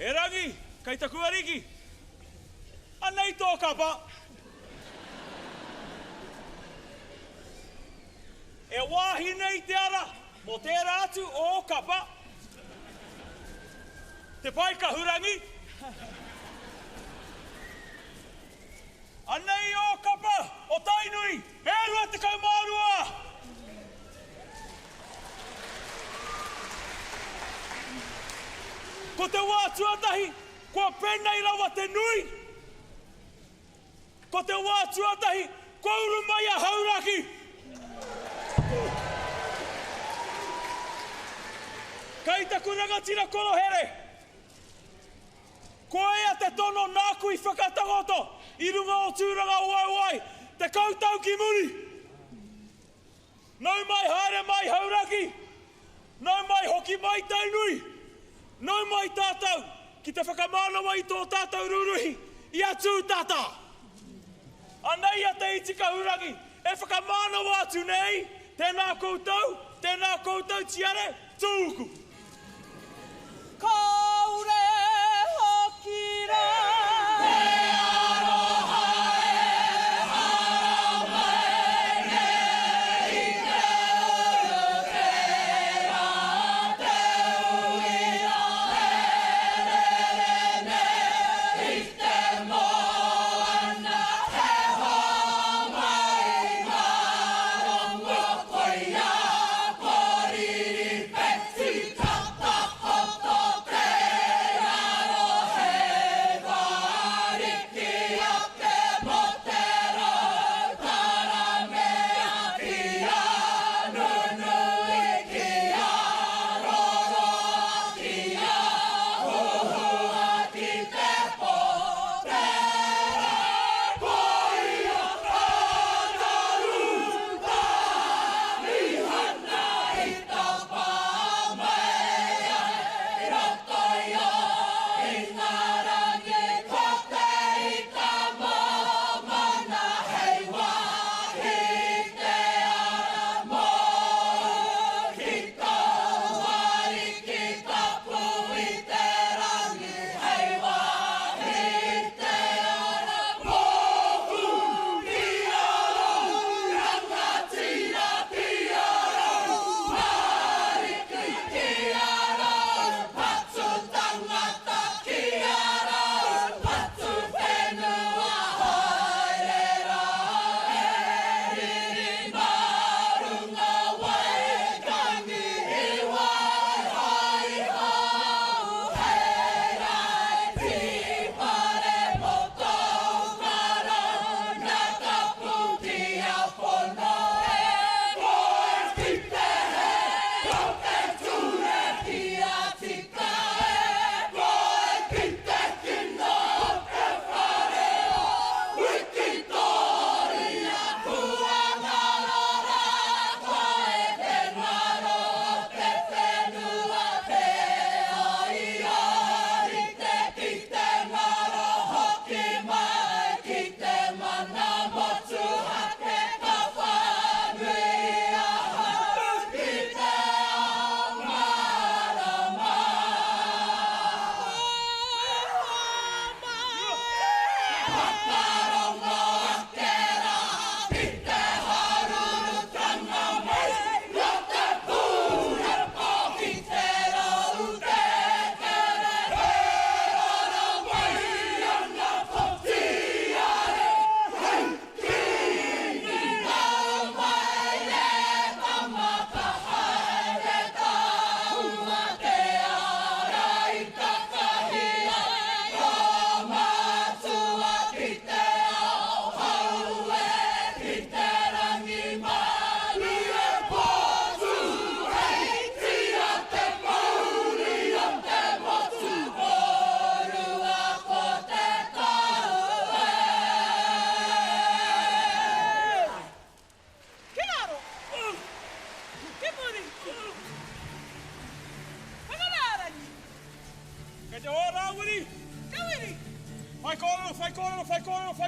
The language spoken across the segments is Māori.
E rangi, kei taku ariki. Anei tō kapa. E wāhi nei te ara, mo tērā atu o kapa. Te pai ka hurangi. Anei o kapa, o tainui, e rua te kaumārua. Ko te wā tuatahi, kua penei rawa te nui. Ko te wā tuatahi, kua uru mai a hauraki. Kei taku rangatira korohere. Ko ea te tono nāku I whakatagoto, I runga o tūranga wai, te kautau ki muri. Nau mai haere mai hauraki, nau mai hoki mai tainui. Nau mai tātou, ki te whakamānawa I tō tātou ruruhi, I atu tātā. Anei a te iti kahurangi, e whakamānawa atu nei, tēnā koutou tiare, tūku. Kaore hokira. Sita!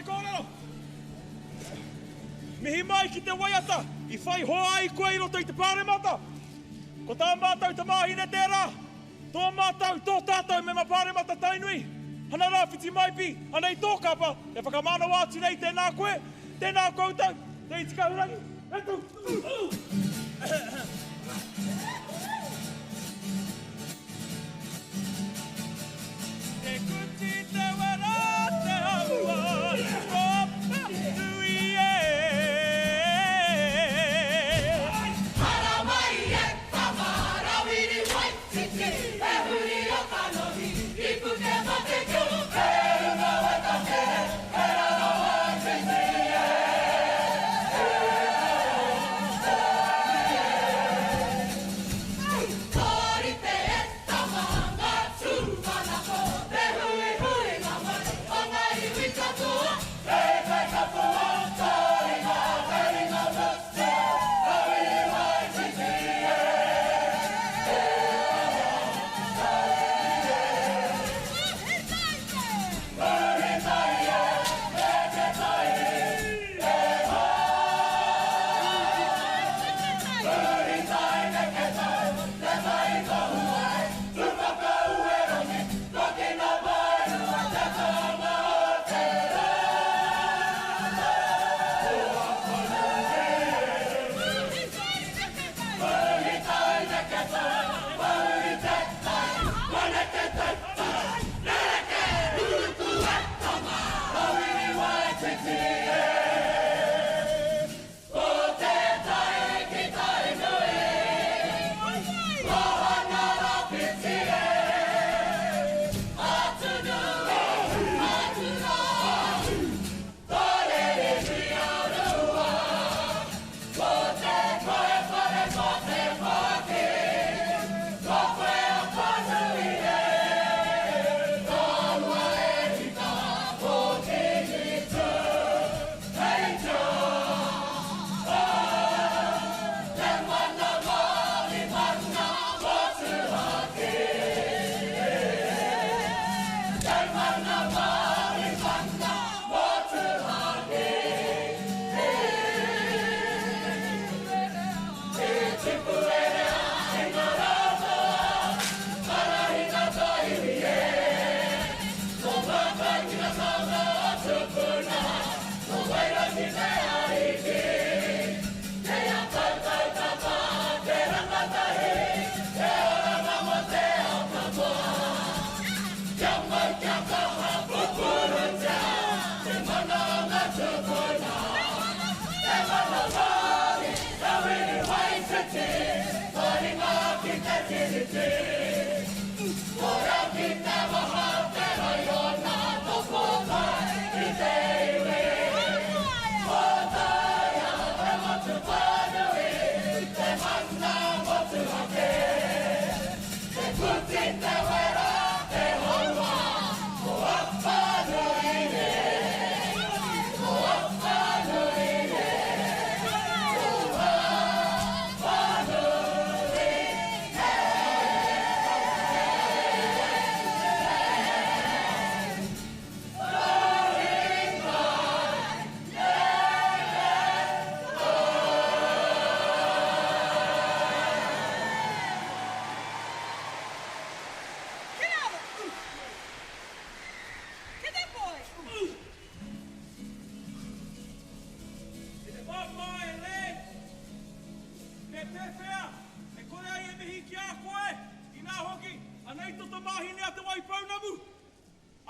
mai kōrero. Mihi mai ki te waiata, I whai hoa ai koe I roto I te pāremata. Ko tā mātou te māhine tērā, tō mātou, tō tātou me ma pāremata tainui. Hana rā whiti mai pi, anei tō kapa, e whakamana wātu nei tēnā koe, tēnā koutou, te iti kaurangi. Etu! Te kuti te wera te haua, kopa nui e. Hara mai e tamara wiri wai titi, e huri o kanohi, I pute mate kio, e runga wa tate, e rana wa titi e. Kori te e tamanga tūmana ko, te hui hui ngā mai, o ngai wika tua, e kai katoa, tori ngā musti, o wiri wai titi e.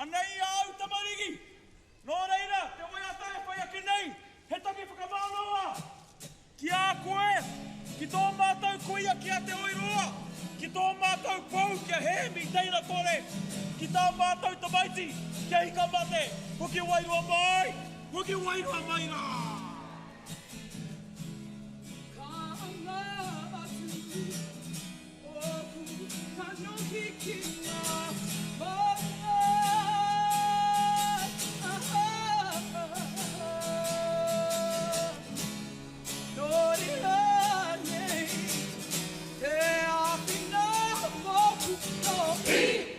Anei au tamarigi. Nō reira, te oiata e whai ake nei. He taki whakamānoa. Ki a koe, ki tō mātou kuia ki a te oiroa. Ki tō mātou pou kia hemi teina kore. Ki tā mātou tamaiti, kia hika mate. Huki wairua mai, huki wairua mai rā. Hey!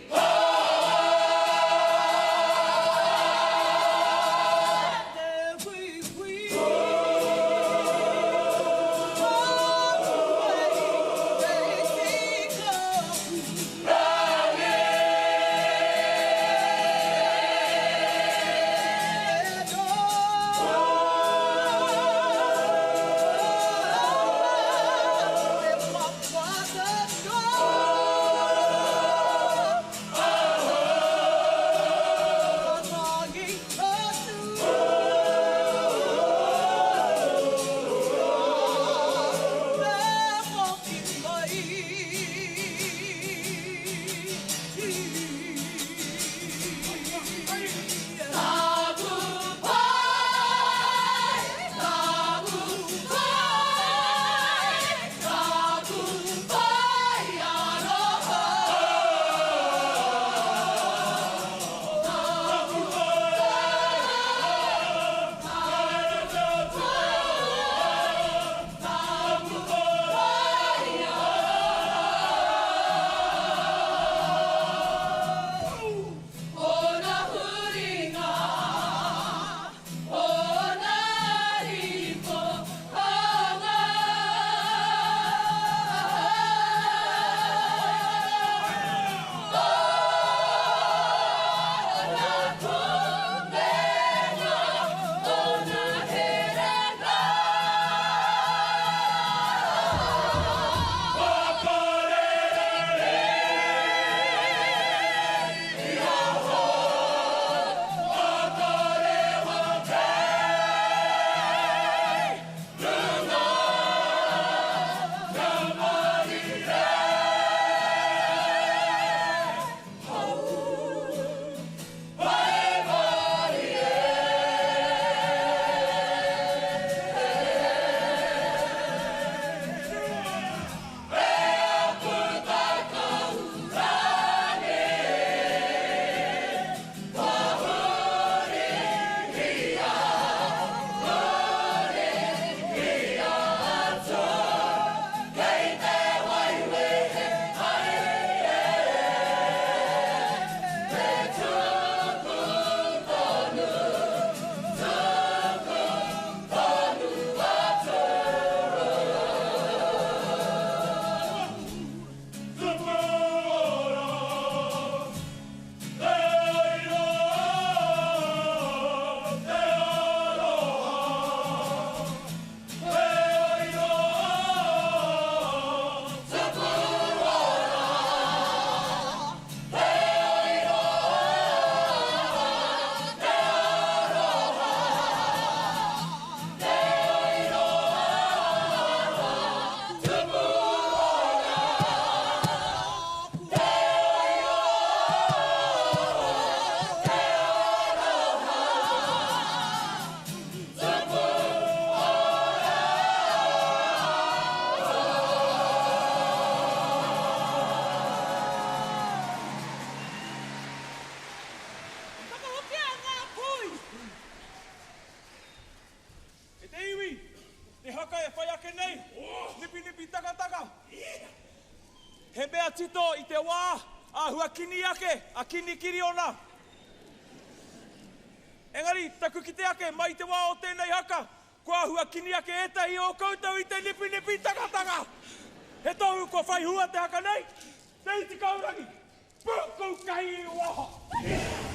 haka e whai ake nei. Nipi taka. He mea tito i te wā, a hua kini ake, a kini kiri ona. Engari, taku ki te ake, mai te wā o tēnei haka, kua hua kini ake etahi o koutou i te nipi taka. He tohu ko whai hua te haka nei, te iti kaurangi, puku kahi i waha.